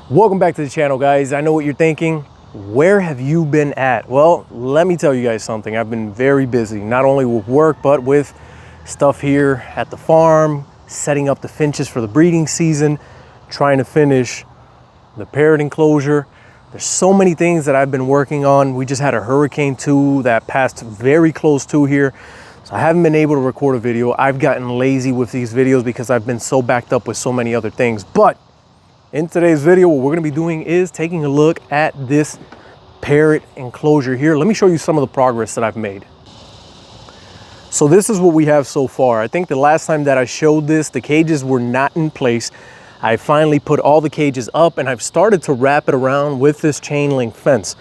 Welcome back to the channel, guys. I know what you're thinking. Where have you been at? Well, let me tell you guys something. I've been very busy, not only with work, but with stuff here at the farm, setting up the finches for the breeding season, trying to finish the parrot enclosure. There's so many things that I've been working on. We just had a hurricane too that passed very close to here. So I haven't been able to record a video. I've gotten lazy with these videos because I've been so backed up with so many other things. But in today's video, what we're gonna be doing is taking a look at this parrot enclosure here. Let me show you some of the progress that I've made. So this is what we have so far. I think the last time that I showed this, the cages were not in place. I finally put all the cages up and I've started to wrap it around with this chain link fence.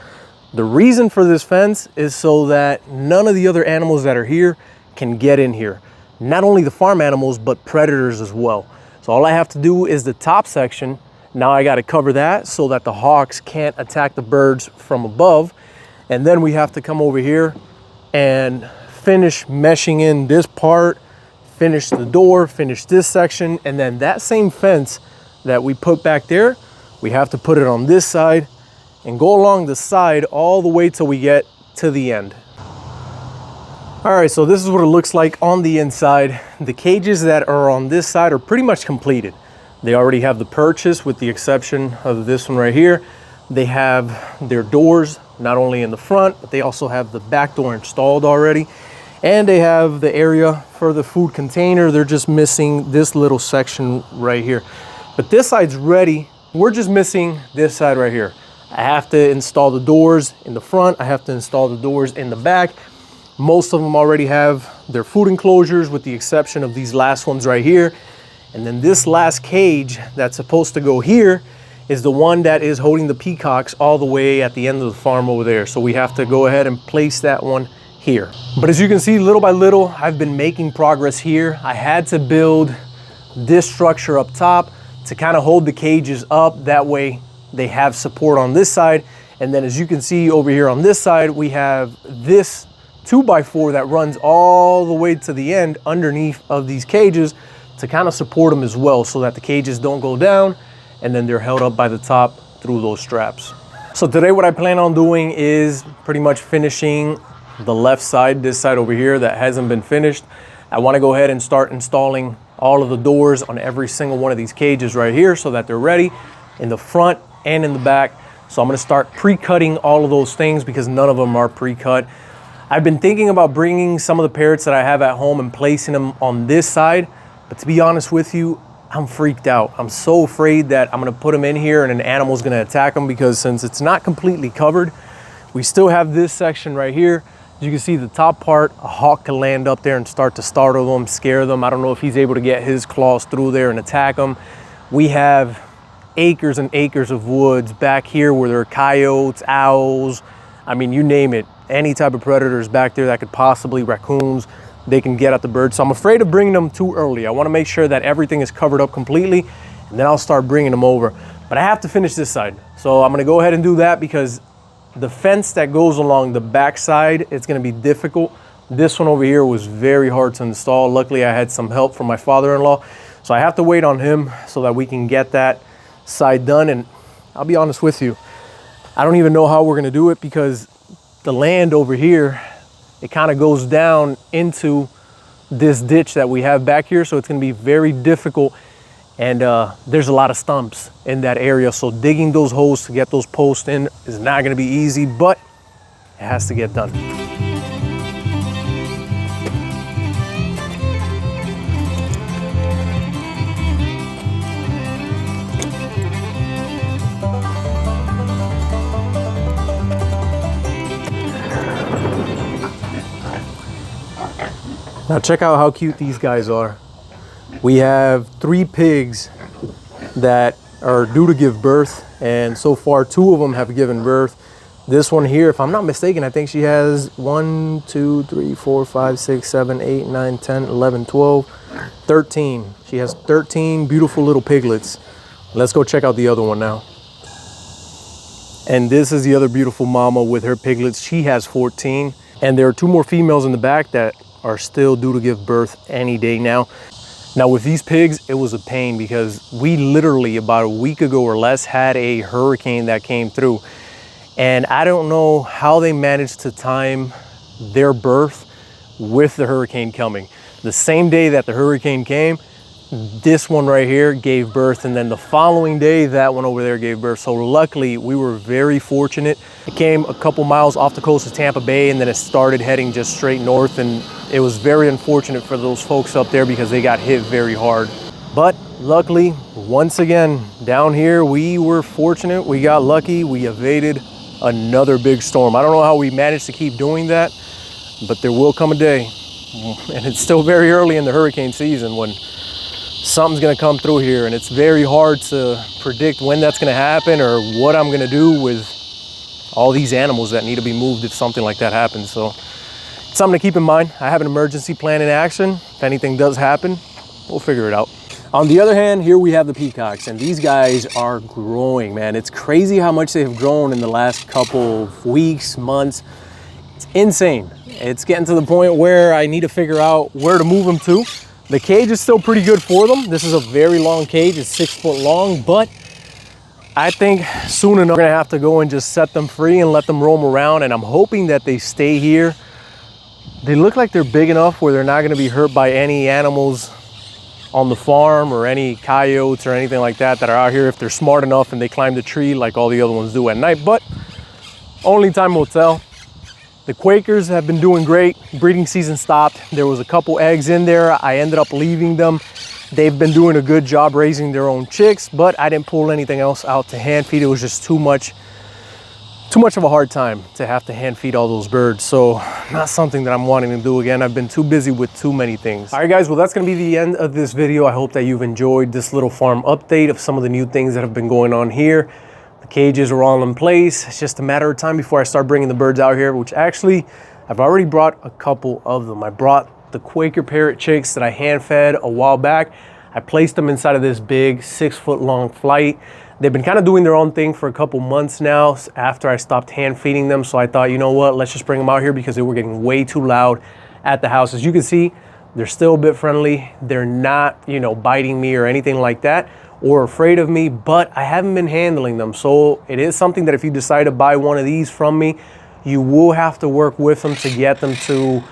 The reason for this fence is so that none of the other animals that are here can get in here. Not only the farm animals, but predators as well. So all I have to do is the top section. Now I got to cover that so that the hawks can't attack the birds from above. And then we have to come over here and finish meshing in this part, finish the door, finish this section, and then that same fence that we put back there, we have to put it on this side and go along the side all the way till we get to the end. All right, so this is what it looks like on the inside. The cages that are on this side are pretty much completed. They already have the purchase with the exception of this one right here. They have their doors, not only in the front, but they also have the back door installed already. And they have the area for the food container. They're just missing this little section right here. But this side's ready. We're just missing this side right here. I have to install the doors in the front. I have to install the doors in the back. Most of them already have their food enclosures with the exception of these last ones right here. And then this last cage that's supposed to go here is the one that is holding the peacocks all the way at the end of the farm over there. So we have to go ahead and place that one here. But as you can see, little by little, I've been making progress here. I had to build this structure up top to kind of hold the cages up. That way they have support on this side. And then as you can see over here on this side, we have this 2x4 that runs all the way to the end underneath of these cages to kind of support them as well so that the cages don't go down and then they're held up by the top through those straps. So today what I plan on doing is pretty much finishing the left side, this side over here that hasn't been finished. I want to go ahead and start installing all of the doors on every single one of these cages right here so that they're ready in the front and in the back. So I'm going to start pre-cutting all of those things because none of them are pre-cut. I've been thinking about bringing some of the parrots that I have at home and placing them on this side. But to be honest with you, I'm freaked out. I'm so afraid that I'm gonna put them in here and an animal's gonna attack them because since it's not completely covered, we still have this section right here. As you can see the top part, a hawk can land up there and start to startle them, scare them. I don't know if he's able to get his claws through there and attack them. We have acres and acres of woods back here where there are coyotes, owls, I mean, you name it. Any type of predators back there that could possibly, raccoons, they can get at the birds. So I'm afraid of bringing them too early. I want to make sure that everything is covered up completely and then I'll start bringing them over. But I have to finish this side. So I'm going to go ahead and do that because the fence that goes along the back side, it's going to be difficult. This one over here was very hard to install. Luckily, I had some help from my father-in-law. So I have to wait on him so that we can get that side done. And I'll be honest with you, I don't even know how we're going to do it because the land over here, it kind of goes down into this ditch that we have back here. So it's going to be very difficult. And there's a lot of stumps in that area. So digging those holes to get those posts in is not going to be easy, but it has to get done. Now check out how cute these guys are. We have 3 pigs that are due to give birth, and so far 2 of them have given birth. This one here, if I'm not mistaken, I think she has 1, 2, 3, 4, 5, 6, 7, 8, 9, 10, 11, 12, 13. She has 13 beautiful little piglets. Let's go check out the other one now. And this is the other beautiful mama with her piglets. She has 14. And there are 2 more females in the back that are still due to give birth any day now. Now with these pigs, it was a pain because we literally about a week ago or less had a hurricane that came through. And I don't know how they managed to time their birth with the hurricane coming. The same day that the hurricane came, this one right here gave birth, and then the following day, that one over there gave birth. So luckily, we were very fortunate. It came a couple miles off the coast of Tampa Bay, and then it started heading just straight north, and it was very unfortunate for those folks up there because they got hit very hard. But luckily, once again, down here, we were fortunate. We got lucky. We evaded another big storm. I don't know how we managed to keep doing that, but there will come a day, and it's still very early in the hurricane season, when something's gonna come through here, and it's very hard to predict when that's gonna happen or what I'm gonna do with all these animals that need to be moved if something like that happens. So it's something to keep in mind. I have an emergency plan in action. If anything does happen, we'll figure it out. On the other hand, here we have the peacocks, and these guys are growing, man. It's crazy how much they've grown in the last couple of weeks, months. It's insane. It's getting to the point where I need to figure out where to move them to. The cage is still pretty good for them. This is a very long cage. It's 6 foot long, but I think soon enough, we're gonna have to go and just set them free and let them roam around, and I'm hoping that they stay here. They look like they're big enough where they're not gonna be hurt by any animals on the farm or any coyotes or anything like that that are out here if they're smart enough and they climb the tree like all the other ones do at night, but only time will tell. The Quakers have been doing great. Breeding season stopped. There was a couple eggs in there. I ended up leaving them. They've been doing a good job raising their own chicks, but I didn't pull anything else out to hand feed. It was just too much of a hard time to have to hand feed all those birds. So not something that I'm wanting to do again. I've been too busy with too many things. All right, guys, well, that's gonna be the end of this video. I hope that you've enjoyed this little farm update of some of the new things that have been going on here. The cages are all in place. It's just a matter of time before I start bringing the birds out here, which actually I've already brought a couple of them. I brought the Quaker parrot chicks that I hand fed a while back. I placed them inside of this big 6 foot long flight. They've been kind of doing their own thing for a couple months now after I stopped hand feeding them. So I thought, you know what, let's just bring them out here because they were getting way too loud at the house. As you can see, they're still a bit friendly. They're not, you know, biting me or anything like that, or afraid of me, but I haven't been handling them. So it is something that if you decide to buy one of these from me, you will have to work with them to get them to,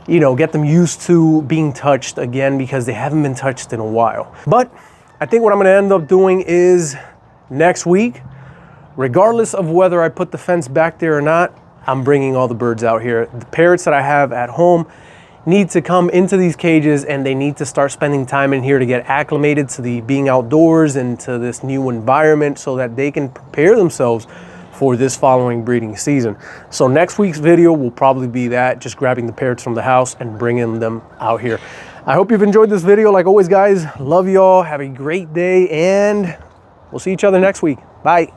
you know, get them used to being touched again, because they haven't been touched in a while. But I think what I'm gonna end up doing is next week, regardless of whether I put the fence back there or not, I'm bringing all the birds out here. The parrots that I have at home need to come into these cages, and they need to start spending time in here to get acclimated to the being outdoors and to this new environment so that they can prepare themselves for this following breeding season. So next week's video will probably be that, just grabbing the parrots from the house and bringing them out here. I hope you've enjoyed this video. Like always, guys, love y'all. Have a great day, and we'll see each other next week. Bye.